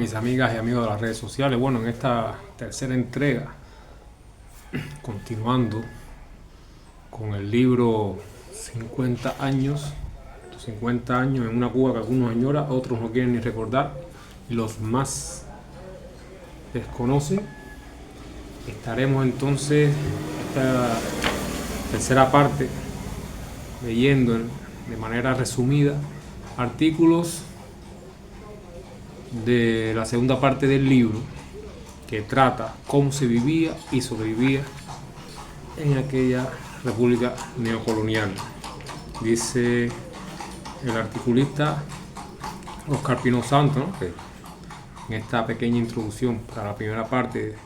mis amigas y amigos de las redes sociales. Bueno, en esta tercera entrega, continuando con el libro 50 años, 50 años en una Cuba que algunos añoran, otros no quieren ni recordar, y los más desconocen. Estaremos entonces esta tercera parte leyendo de manera resumida artículos de la segunda parte del libro, que trata cómo se vivía y sobrevivía en aquella república neocolonial. Dice el articulista Oscar Pino Santos, ¿no?, que en esta pequeña introducción para la primera parte,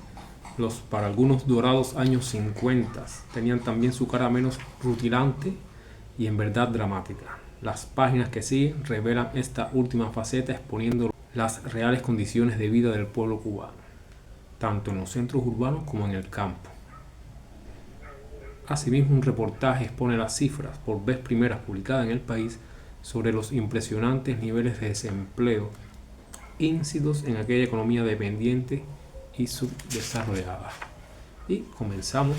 los para algunos dorados años 50 tenían también su cara menos rutilante y en verdad dramática. Las páginas que siguen revelan esta última faceta, exponiendo las reales condiciones de vida del pueblo cubano, tanto en los centros urbanos como en el campo. Asimismo, un reportaje expone las cifras por vez primera publicadas en el país sobre los impresionantes niveles de desempleo íncidos en aquella economía dependiente y subdesarrollada. Y comenzamos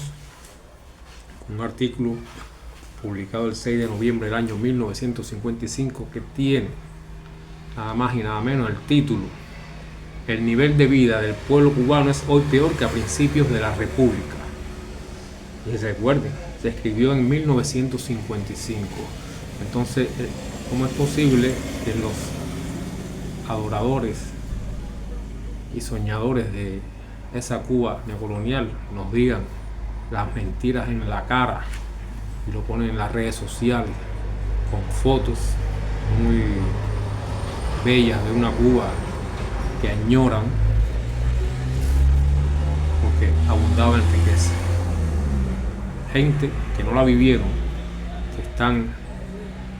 con un artículo publicado el 6 de noviembre del año 1955 que tiene nada más y nada menos el título: El nivel de vida del pueblo cubano es hoy peor que a principios de la República. Y recuerden, se escribió en 1955. Entonces, ¿cómo es posible que los adoradores y soñadores de esa Cuba neocolonial nos digan las mentiras en la cara y lo ponen en las redes sociales con fotos muy bellas de una Cuba que añoran porque abundaba en riqueza? Gente que no la vivieron, que están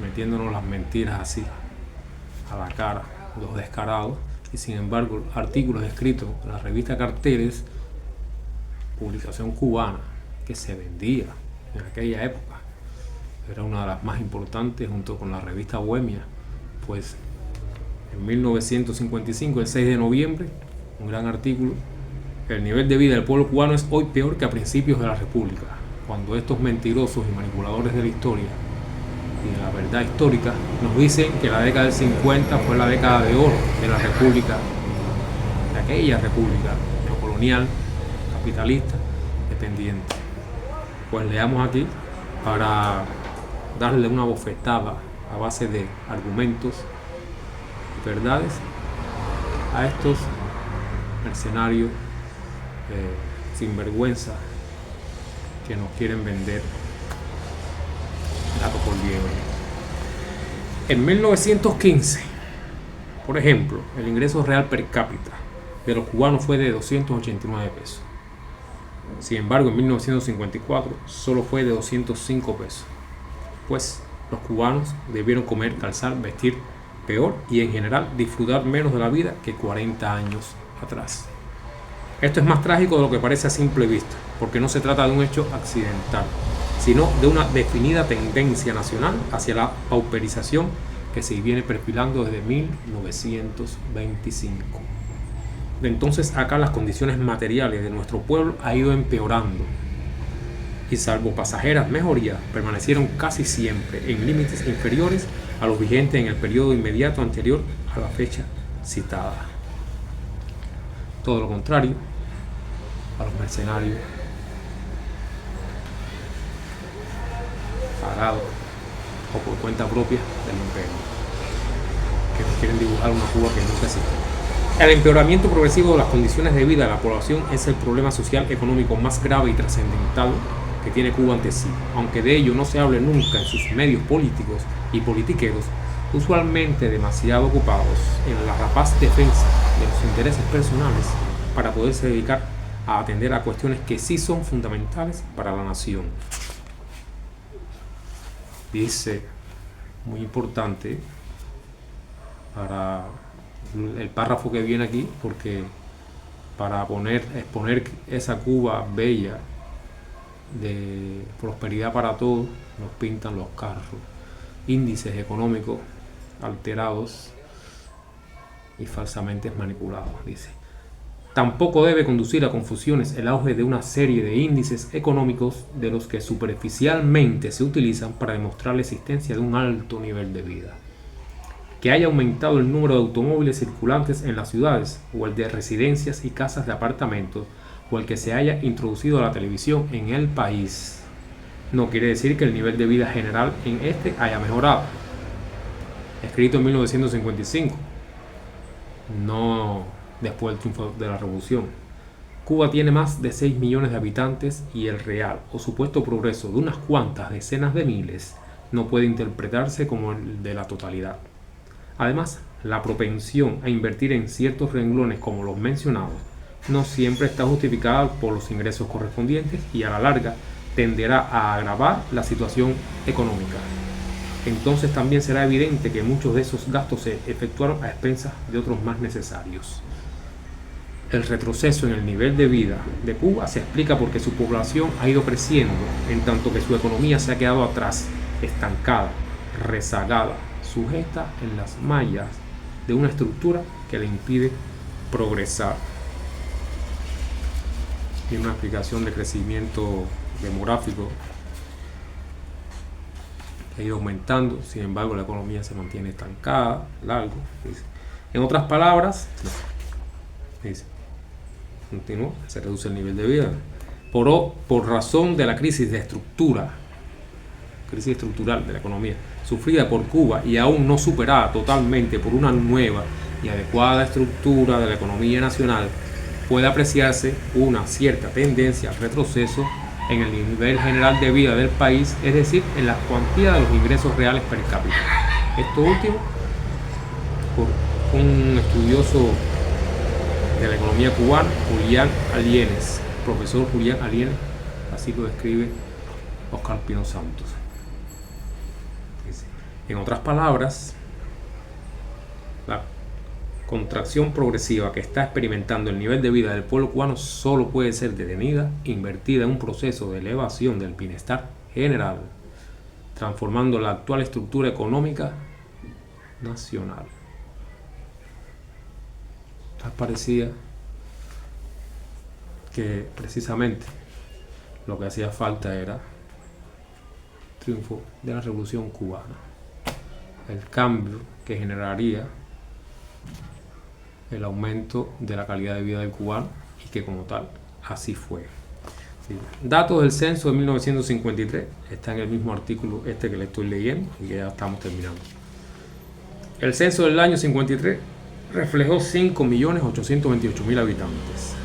metiéndonos las mentiras así a la cara, los descarados. Y sin embargo, artículos escritos en la revista Carteles, publicación cubana que se vendía en aquella época, era una de las más importantes junto con la revista Bohemia, pues en 1955, el 6 de noviembre, un gran artículo: el nivel de vida del pueblo cubano es hoy peor que a principios de la República, cuando estos mentirosos y manipuladores de la historia y de la verdad histórica nos dicen que la década del 50 fue la década de oro de la República, de aquella República neocolonial, capitalista, dependiente. Pues leamos aquí para darle una bofetada a base de argumentos y verdades a estos mercenarios sinvergüenza que nos quieren vender gato por liebre. En 1915, por ejemplo, el ingreso real per cápita de los cubanos fue de 289 pesos. Sin embargo, en 1954 solo fue de 205 pesos. Pues los cubanos debieron comer, calzar, vestir peor y en general disfrutar menos de la vida que 40 años atrás. Esto es más trágico de lo que parece a simple vista, porque no se trata de un hecho accidental, sino de una definida tendencia nacional hacia la pauperización que se viene perfilando desde 1925. De entonces acá las condiciones materiales de nuestro pueblo han ido empeorando y, salvo pasajeras mejorías, permanecieron casi siempre en límites inferiores a los vigentes en el periodo inmediato anterior a la fecha citada. Todo lo contrario a los mercenarios pagados o por cuenta propia del imperio, que nos quieren dibujar una Cuba que nunca existió. El empeoramiento progresivo de las condiciones de vida de la población es el problema social económico más grave y trascendental que tiene Cuba ante sí. Aunque de ello no se hable nunca en sus medios políticos y politiqueros, usualmente demasiado ocupados en la rapaz defensa de los intereses personales para poderse dedicar a atender a cuestiones que sí son fundamentales para la nación. Dice, muy importante para el párrafo que viene aquí, porque para exponer esa Cuba bella de prosperidad para todos, nos pintan los carros, índices económicos alterados y falsamente manipulado, dice. Tampoco debe conducir a confusiones el auge de una serie de índices económicos de los que superficialmente se utilizan para demostrar la existencia de un alto nivel de vida. Que haya aumentado el número de automóviles circulantes en las ciudades, o el de residencias y casas de apartamentos, o el que se haya introducido la televisión en el país, no quiere decir que el nivel de vida general en este haya mejorado. Escrito en 1955, no después del triunfo de la revolución. Cuba tiene más de 6 millones de habitantes y el real o supuesto progreso de unas cuantas decenas de miles no puede interpretarse como el de la totalidad. Además, la propensión a invertir en ciertos renglones como los mencionados no siempre está justificada por los ingresos correspondientes y a la larga tenderá a agravar la situación económica. Entonces también será evidente que muchos de esos gastos se efectuaron a expensas de otros más necesarios. El retroceso en el nivel de vida de Cuba se explica porque su población ha ido creciendo, en tanto que su economía se ha quedado atrás, estancada, rezagada, sujeta en las mallas de una estructura que le impide progresar. Y una explicación de crecimiento demográfico que ha ido aumentando, sin embargo la economía se mantiene estancada, largo, dice. En otras palabras, dice, continúa, se reduce el nivel de vida por razón de la crisis estructural de la economía sufrida por Cuba y aún no superada totalmente por una nueva y adecuada estructura de la economía nacional, puede apreciarse una cierta tendencia al retroceso en el nivel general de vida del país, es decir, en la cuantía de los ingresos reales per cápita. Esto último, por un estudioso de la economía cubana, Julián Alienes, profesor Julián Alienes, así lo describe Oscar Pino Santos. En otras palabras, la contracción progresiva que está experimentando el nivel de vida del pueblo cubano solo puede ser detenida, invertida en un proceso de elevación del bienestar general, transformando la actual estructura económica nacional. Tal parecía que precisamente lo que hacía falta era el triunfo de la Revolución Cubana, el cambio que generaría el aumento de la calidad de vida del cubano, y que como tal así fue. Sí. Datos del censo de 1953 está en el mismo artículo que le estoy leyendo y que ya estamos terminando. El censo del año 53 reflejó 5.828.000 habitantes.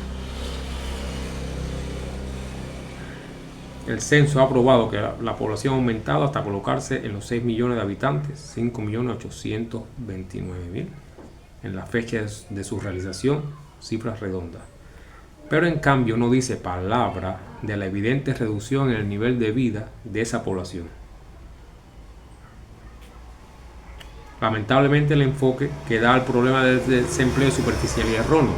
El censo ha probado que la población ha aumentado hasta colocarse en los 6 millones de habitantes, 5.829.000. En la fecha de su realización, cifras redondas. Pero en cambio no dice palabra de la evidente reducción en el nivel de vida de esa población. Lamentablemente el enfoque que da al problema del desempleo es superficial y erróneo.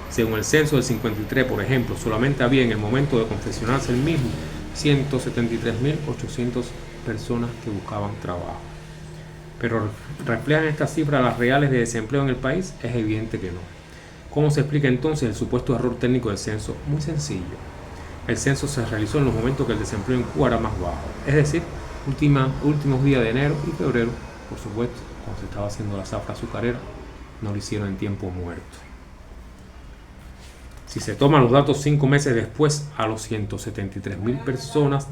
Según el censo del 53, por ejemplo, solamente había en el momento de confeccionarse el mismo 173.800 personas que buscaban trabajo. Pero ¿reflejan estas cifras las reales de desempleo en el país? Es evidente que no. ¿Cómo se explica entonces el supuesto error técnico del censo? Muy sencillo. El censo se realizó en los momentos que el desempleo en Cuba era más bajo, es decir, últimos días de enero y febrero. Por supuesto, cuando se estaba haciendo la zafra azucarera, no lo hicieron en tiempo muerto. Si se toman los datos 5 meses después, a los 173.000 personas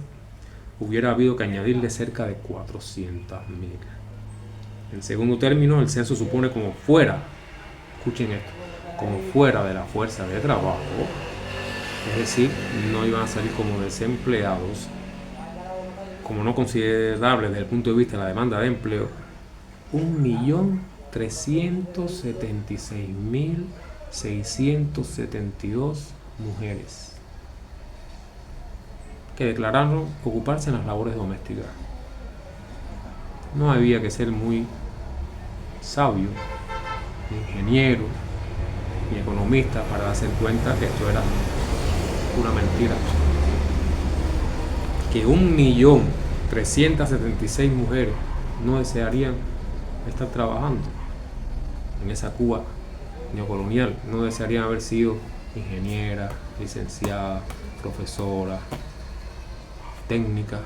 hubiera habido que añadirle cerca de 400.000. En segundo término, el censo supone como fuera, escuchen esto, como fuera de la fuerza de trabajo, es decir, no iban a salir como desempleados, como no considerables desde el punto de vista de la demanda de empleo, 1.376.672 mujeres que declararon ocuparse en las labores domésticas. No había que ser muy sabio, ni ingeniero, ni economista para darse cuenta que esto era una mentira. Que 1.376.000 mujeres no desearían estar trabajando en esa Cuba neocolonial no desearían haber sido ingeniera, licenciada, profesora, técnica.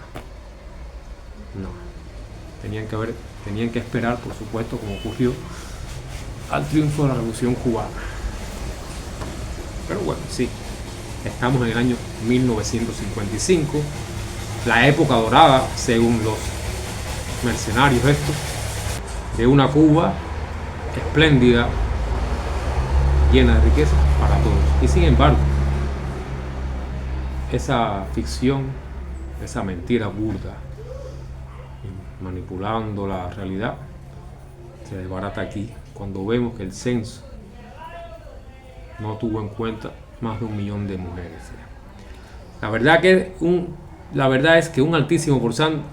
No, tenían que esperar, por supuesto, como ocurrió, al triunfo de la Revolución Cubana. Pero bueno, sí, estamos en el año 1955, la época dorada, según los mercenarios estos, de una Cuba espléndida, llena de riqueza para todos. Y sin embargo, esa ficción, esa mentira burda, manipulando la realidad, se desbarata aquí cuando vemos que el censo no tuvo en cuenta más de 1 millón de mujeres. La verdad es que un altísimo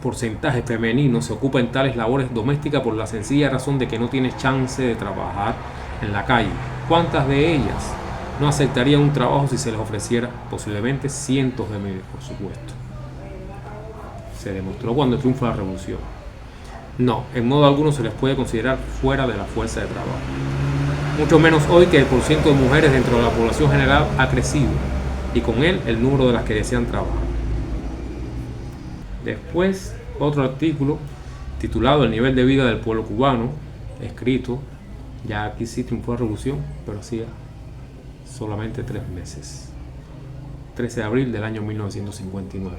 porcentaje femenino se ocupa en tales labores domésticas por la sencilla razón de que no tiene chance de trabajar en la calle. ¿Cuántas de ellas no aceptarían un trabajo si se les ofreciera? Posiblemente cientos de miles, por supuesto. Se demostró cuando triunfó la revolución. No, en modo alguno se les puede considerar fuera de la fuerza de trabajo. Mucho menos hoy que el porcentaje de mujeres dentro de la población general ha crecido y con él el número de las que desean trabajar. Después, otro artículo titulado El nivel de vida del pueblo cubano, escrito, ya aquí sí triunfó la revolución, pero hacía solamente 3 meses. 13 de abril del año 1959.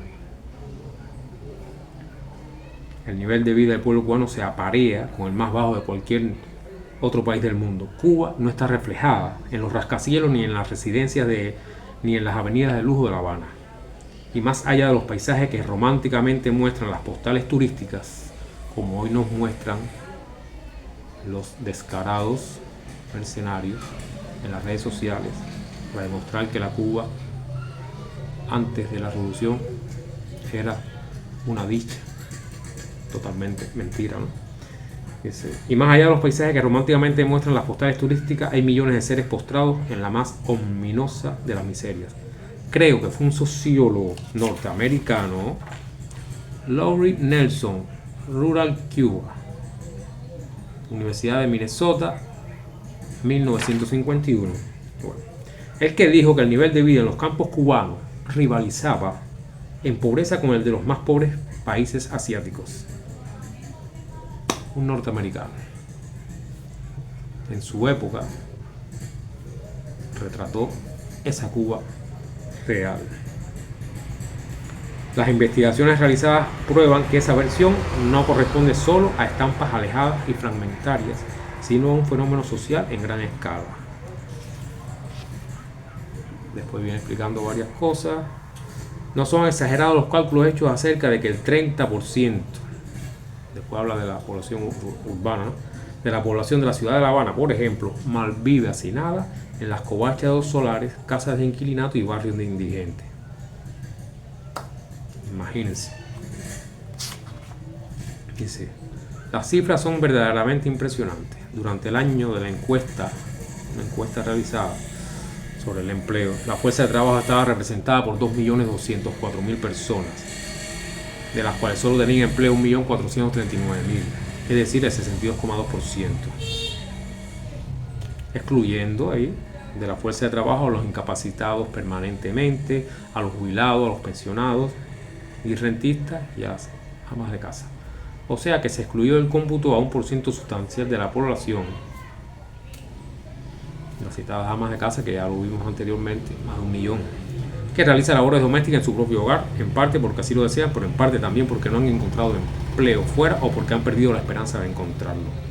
El nivel de vida del pueblo cubano se aparea con el más bajo de cualquier otro país del mundo. Cuba no está reflejada en los rascacielos ni en las residencias ni en las avenidas de lujo de La Habana. Y más allá de los paisajes que románticamente muestran las postales turísticas, como hoy nos muestran los descarados mercenarios en las redes sociales, para demostrar que la Cuba antes de la revolución era una dicha. Totalmente mentira, ¿no? Y más allá de los paisajes que románticamente muestran las postales turísticas, hay millones de seres postrados en la más ominosa de las miserias. Creo que fue un sociólogo norteamericano, Lowry Nelson, Rural Cuba, Universidad de Minnesota, 1951. Bueno, el que dijo que el nivel de vida en los campos cubanos rivalizaba en pobreza con el de los más pobres países asiáticos. Un norteamericano. En su época retrató esa Cuba real. Las investigaciones realizadas prueban que esa versión no corresponde solo a estampas alejadas y fragmentarias, sino a un fenómeno social en gran escala. Después viene explicando varias cosas. No son exagerados los cálculos hechos acerca de que el 30%, después habla de la población urbana, ¿no?, de la población de la ciudad de La Habana, por ejemplo, malvive hacinada en las covachas solares, casas de inquilinato y barrios de indigentes. Imagínense. Dice, las cifras son verdaderamente impresionantes. Durante el año de la encuesta, una encuesta realizada sobre el empleo, la fuerza de trabajo estaba representada por 2.204.000 personas, de las cuales solo tenían empleo 1.439.000, es decir, el 62,2%, excluyendo ahí de la fuerza de trabajo a los incapacitados permanentemente, a los jubilados, a los pensionados y rentistas y a las amas de casa. O sea que se excluyó del cómputo a un porcentaje sustancial de la población, las citadas amas de casa, que ya lo vimos anteriormente, más de 1 millón, que realiza labores domésticas en su propio hogar, en parte porque así lo desean, pero en parte también porque no han encontrado empleo fuera o porque han perdido la esperanza de encontrarlo.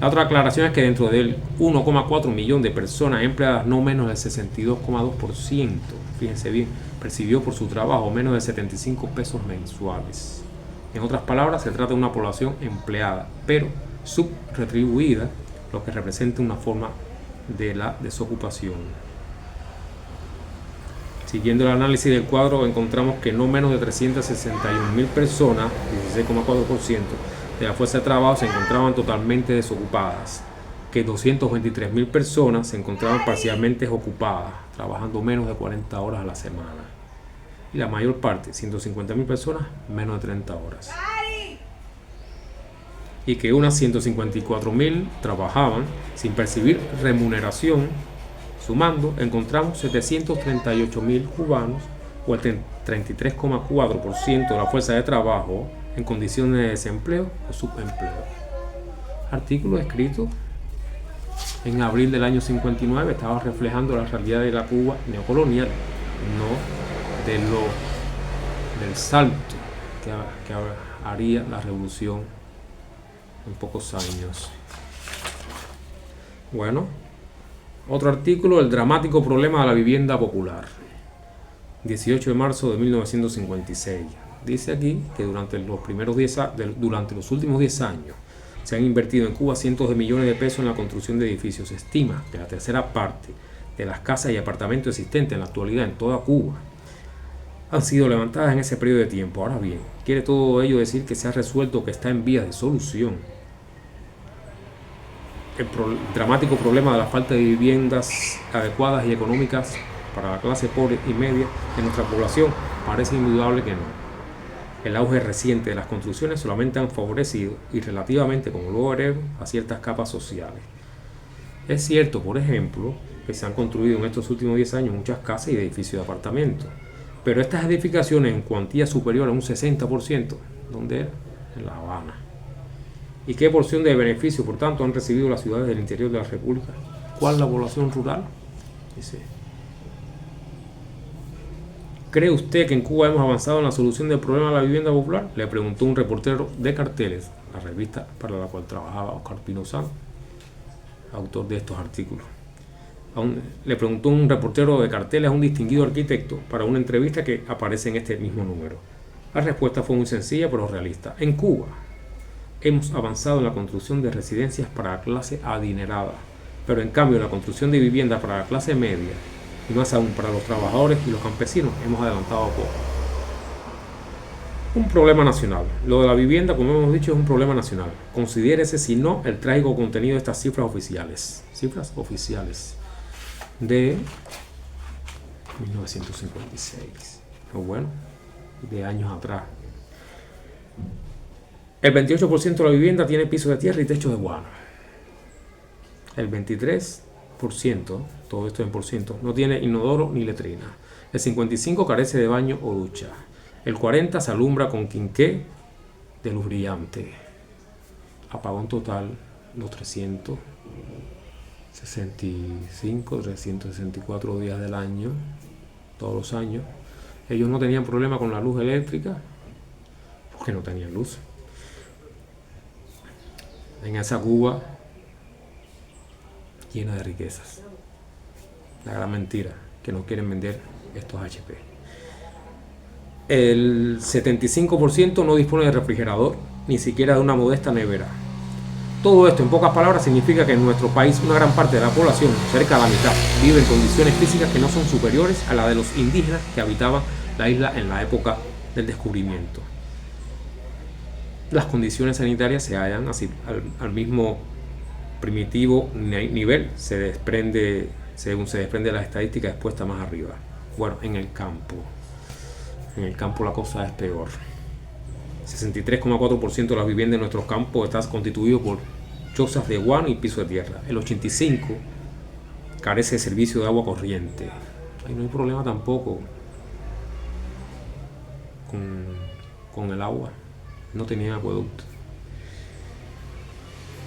La otra aclaración es que dentro del 1,4 millón de personas empleadas, no menos del 62,2%, fíjense bien, percibió por su trabajo menos de 75 pesos mensuales. En otras palabras, se trata de una población empleada, pero subretribuida, lo que representa una forma de la desocupación. Siguiendo el análisis del cuadro, encontramos que no menos de 361.000 personas, 16,4% de la fuerza de trabajo, se encontraban totalmente desocupadas, que 223.000 personas se encontraban parcialmente ocupadas, trabajando menos de 40 horas a la semana, y la mayor parte, 150.000 personas, menos de 30 horas. y que unas 154.000 trabajaban sin percibir remuneración. Sumando, encontramos 738.000 cubanos, o el 33,4% de la fuerza de trabajo, en condiciones de desempleo o subempleo. Artículo escrito en abril del año 59 estaba reflejando la realidad de la Cuba neocolonial, no del salto que haría la revolución en pocos años. Bueno, otro artículo, el dramático problema de la vivienda popular. 18 de marzo de 1956. Dice aquí que durante los últimos 10 años se han invertido en Cuba cientos de millones de pesos en la construcción de edificios. Se estima que la tercera parte de las casas y apartamentos existentes en la actualidad en toda Cuba han sido levantadas en ese periodo de tiempo. Ahora bien, ¿quiere todo ello decir que se ha resuelto o que está en vías de solución el dramático problema de la falta de viviendas adecuadas y económicas para la clase pobre y media de nuestra población? Parece indudable que no. El auge reciente de las construcciones solamente han favorecido, y relativamente como luego veremos, a ciertas capas sociales. Es cierto, por ejemplo, que se han construido en estos últimos 10 años muchas casas y edificios de apartamentos, pero estas edificaciones en cuantía superior a un 60%, ¿dónde era? En La Habana. ¿Y qué porción de beneficio, por tanto, han recibido las ciudades del interior de la República? ¿Cuál es la población rural? Dice: ¿cree usted que en Cuba hemos avanzado en la solución del problema de la vivienda popular?, le preguntó un reportero de Carteles, la revista para la cual trabajaba Oscar Pinozán, autor de estos artículos. Le preguntó un reportero de Carteles a un distinguido arquitecto para una entrevista que aparece en este mismo número. La respuesta fue muy sencilla pero realista. En Cuba hemos avanzado en la construcción de residencias para la clase adinerada, pero en cambio en la construcción de viviendas para la clase media, y más aún para los trabajadores y los campesinos, hemos adelantado poco. Un problema nacional. Lo de la vivienda, como hemos dicho, es un problema nacional. Considérese, si no, el trágico contenido de estas cifras oficiales. Cifras oficiales de 1956. O bueno, de años atrás. El 28% de la vivienda tiene piso de tierra y techo de guano. El 23%, todo esto en por ciento, no tiene inodoro ni letrina. El 55% carece de baño o ducha. El 40% se alumbra con quinqué de luz brillante. Apagón total, los 364 días del año, todos los años. Ellos no tenían problema con la luz eléctrica porque no tenían luz. En esa Cuba llena de riquezas. La gran mentira que nos quieren vender estos HP. El 75% no dispone de refrigerador, ni siquiera de una modesta nevera. Todo esto, en pocas palabras, significa que en nuestro país una gran parte de la población, cerca de la mitad, vive en condiciones físicas que no son superiores a las de los indígenas que habitaban la isla en la época del descubrimiento. Las condiciones sanitarias se hallan así, al mismo primitivo nivel, según se desprende de las estadísticas expuestas más arriba. Bueno, en el campo la cosa es peor. 63,4% de las viviendas en nuestros campos están constituidos por chozas de guano y piso de tierra. El 85% carece de servicio de agua corriente. Ahí no hay problema tampoco con el agua. No tenían acueducto.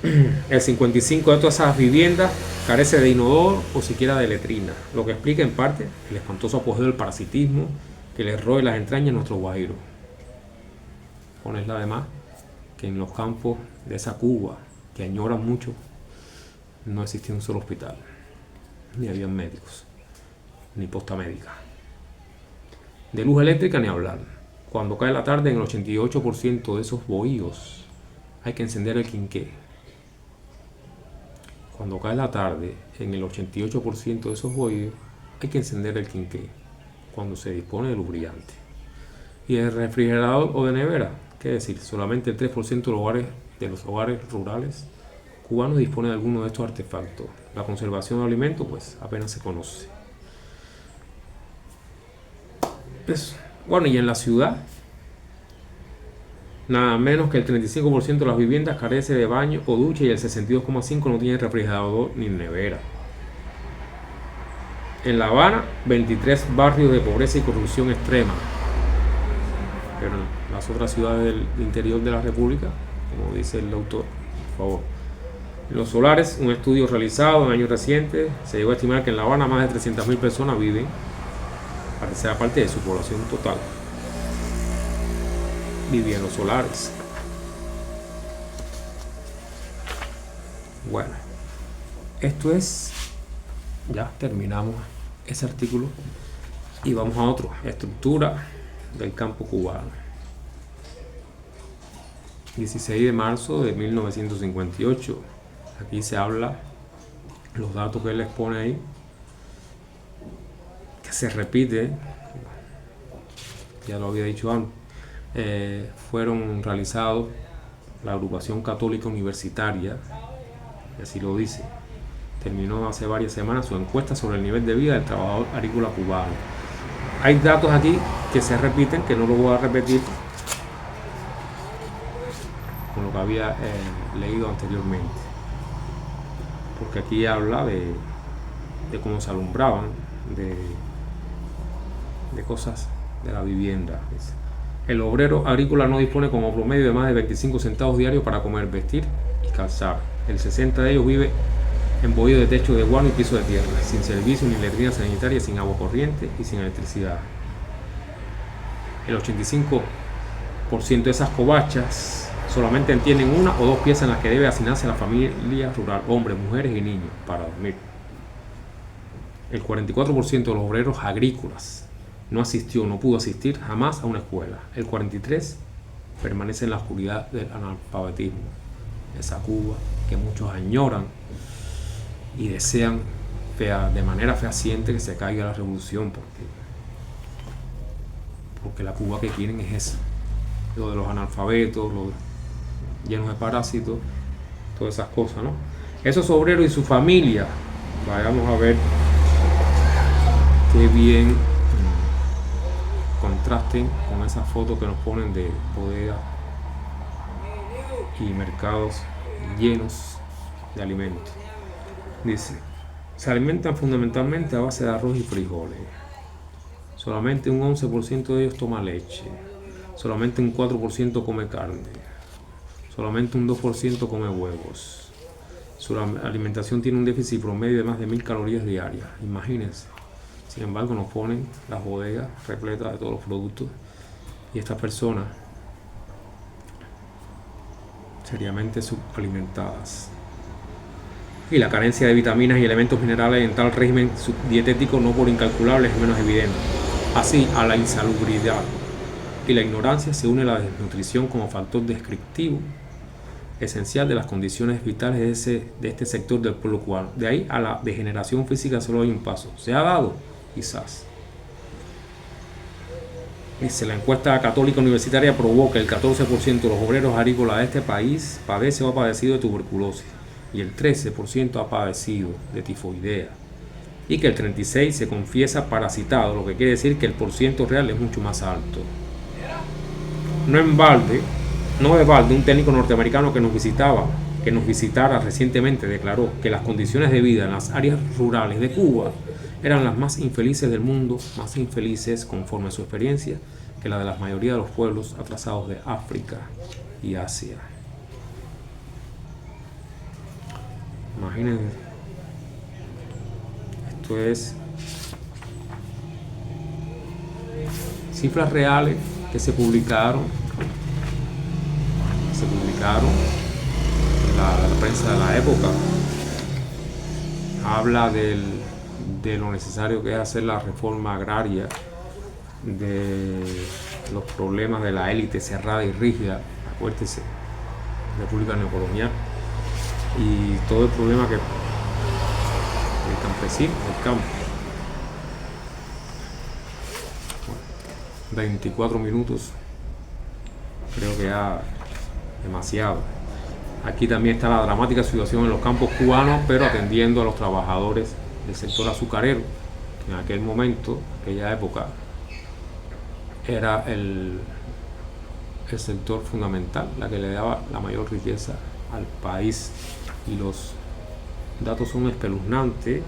El 55% de todas esas viviendas carece de inodoro o siquiera de letrina, lo que explica en parte el espantoso apogeo del parasitismo que les roe las entrañas a nuestro guajiro. Ponerle además que en los campos de esa Cuba, que añoran mucho, no existía un solo hospital, ni había médicos, ni posta médica. De luz eléctrica ni hablar. Cuando cae la tarde, en el 88% de esos bohíos hay que encender el quinqué. Cuando cae la tarde, en el 88% de esos bohíos hay que encender el quinqué cuando se dispone de luz brillante. Y el refrigerador o de nevera, ¿qué decir? Solamente el 3% de los hogares rurales cubanos dispone de alguno de estos artefactos. La conservación de alimentos, pues, apenas se conoce. Bueno, y en la ciudad, nada menos que el 35% de las viviendas carece de baño o ducha y el 62,5% no tiene refrigerador ni nevera. En La Habana, 23 barrios de pobreza y corrupción extrema. Pero en las otras ciudades del interior de la República, como dice el autor, por favor. En los solares, un estudio realizado en años recientes, se llegó a estimar que en La Habana más de 300.000 personas viven, a tercera parte de su población total, vivía en los solares. Bueno, esto es, ya terminamos ese artículo y vamos a otro, estructura del campo cubano. 16 de marzo de 1958, aquí se habla, los datos que él expone ahí, que se repite, ya lo había dicho antes, fueron realizados la agrupación católica universitaria, y así lo dice, terminó hace varias semanas su encuesta sobre el nivel de vida del trabajador agrícola cubano. Hay datos aquí que se repiten, que no lo voy a repetir con lo que había leído anteriormente, porque aquí habla de cómo se alumbraban, de cosas de la vivienda. El obrero agrícola no dispone como promedio de más de 25 centavos diarios para comer, vestir y calzar. El 60% de ellos vive embobido de techo de guano y piso de tierra, sin servicio ni letrina sanitaria, sin agua corriente y sin electricidad. El 85% de esas covachas solamente tienen una o dos piezas en las que debe asignarse a la familia rural, hombres, mujeres y niños, para dormir. El 44% de los obreros agrícolas no pudo asistir jamás a una escuela. El 43% permanece en la oscuridad del analfabetismo. Esa Cuba que muchos añoran y desean de manera fehaciente que se caiga la revolución, porque la Cuba que quieren es esa, lo de los analfabetos, los llenos de parásitos, todas esas cosas, ¿no? Esos obreros y su familia, vayamos a ver qué bien contrasten con esas fotos que nos ponen de bodegas y mercados llenos de alimentos. Dice, se alimentan fundamentalmente a base de arroz y frijoles. Solamente un 11% de ellos toma leche. Solamente un 4% come carne. Solamente un 2% come huevos. Su alimentación tiene un déficit promedio de más de 1000 calorías diarias. Imagínense. Sin embargo, nos ponen las bodegas repletas de todos los productos y estas personas seriamente subalimentadas. Y la carencia de vitaminas y elementos minerales en tal régimen dietético no por incalculable es menos evidente. Así, a la insalubridad y la ignorancia se une la desnutrición como factor descriptivo esencial de las condiciones vitales de este sector del pueblo cubano. De ahí a la degeneración física solo hay un paso. ¿Se ha dado? Quizás. Dice, la encuesta católica universitaria probó que el 14% de los obreros agrícolas de este país padece o ha padecido de tuberculosis y el 13% ha padecido de tifoidea y que el 36% se confiesa parasitado, lo que quiere decir que el porciento real es mucho más alto. No es balde, un técnico norteamericano que nos visitara recientemente declaró que las condiciones de vida en las áreas rurales de Cuba eran las más infelices del mundo, más infelices conforme a su experiencia que la de la mayoría de los pueblos atrasados de África y Asia. Imagínense, esto es cifras reales que se publicaron en la prensa de la época. Habla de lo necesario que es hacer la reforma agraria, de los problemas de la élite cerrada y rígida, acuérdense, república neocolonial, y todo el problema que el campesino, el campo. 24 minutos, creo que ya demasiado. Aquí también está la dramática situación en los campos cubanos, pero atendiendo a los trabajadores del sector azucarero, que en aquel momento, aquella época, era el el sector fundamental, la que le daba la mayor riqueza al país. Y los datos son espeluznantes,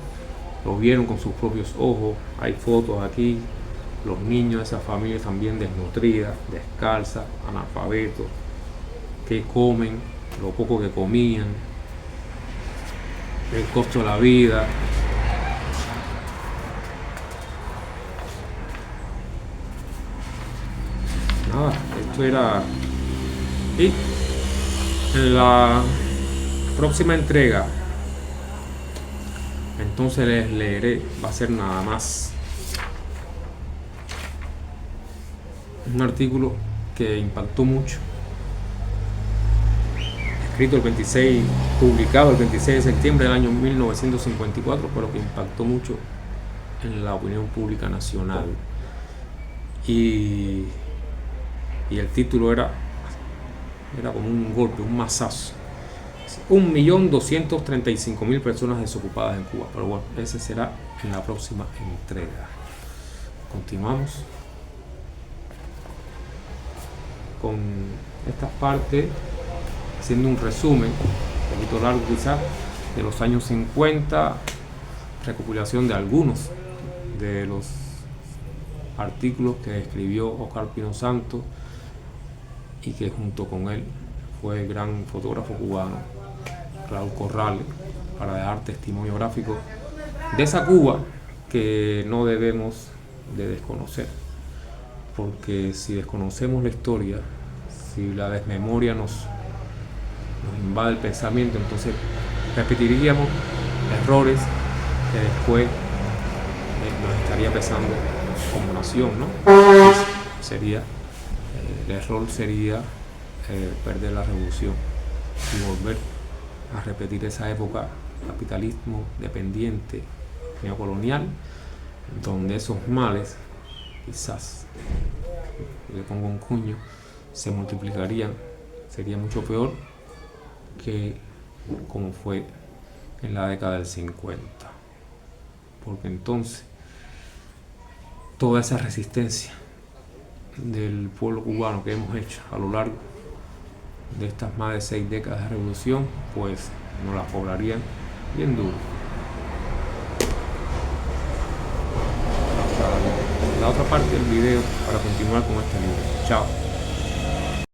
lo vieron con sus propios ojos, hay fotos aquí, los niños de esas familias también desnutridas, descalzas, analfabetos, que comen, lo poco que comían, el costo de la vida. Nada, esto era. Y en la próxima entrega, entonces les leeré, va a ser nada más un artículo que impactó mucho, escrito el 26, publicado el 26 de septiembre del año 1954, pero que impactó mucho en la opinión pública nacional. Y el título era como un golpe, un mazazo. 1.235.000 personas desocupadas en Cuba. Pero bueno, ese será en la próxima entrega. Continuamos con esta parte, haciendo un resumen, un poquito largo quizás, de los años 50, recopilación de algunos de los artículos que escribió Óscar Pino Santos, y que junto con él fue el gran fotógrafo cubano Raúl Corrales, para dejar testimonio gráfico de esa Cuba que no debemos de desconocer, porque si desconocemos la historia, si la desmemoria nos invade el pensamiento, entonces repetiríamos errores que después nos estaría pesando como nación, ¿no? Sería el error sería perder la revolución y volver a repetir esa época capitalismo dependiente neocolonial, donde esos males, quizás le pongo un cuño, se multiplicarían. Sería mucho peor que como fue en la década del 50, porque entonces toda esa resistencia del pueblo cubano que hemos hecho a lo largo de estas más de 6 décadas de revolución, pues nos la cobrarían bien duro. Hasta la otra parte del video para continuar con este libro. Chao.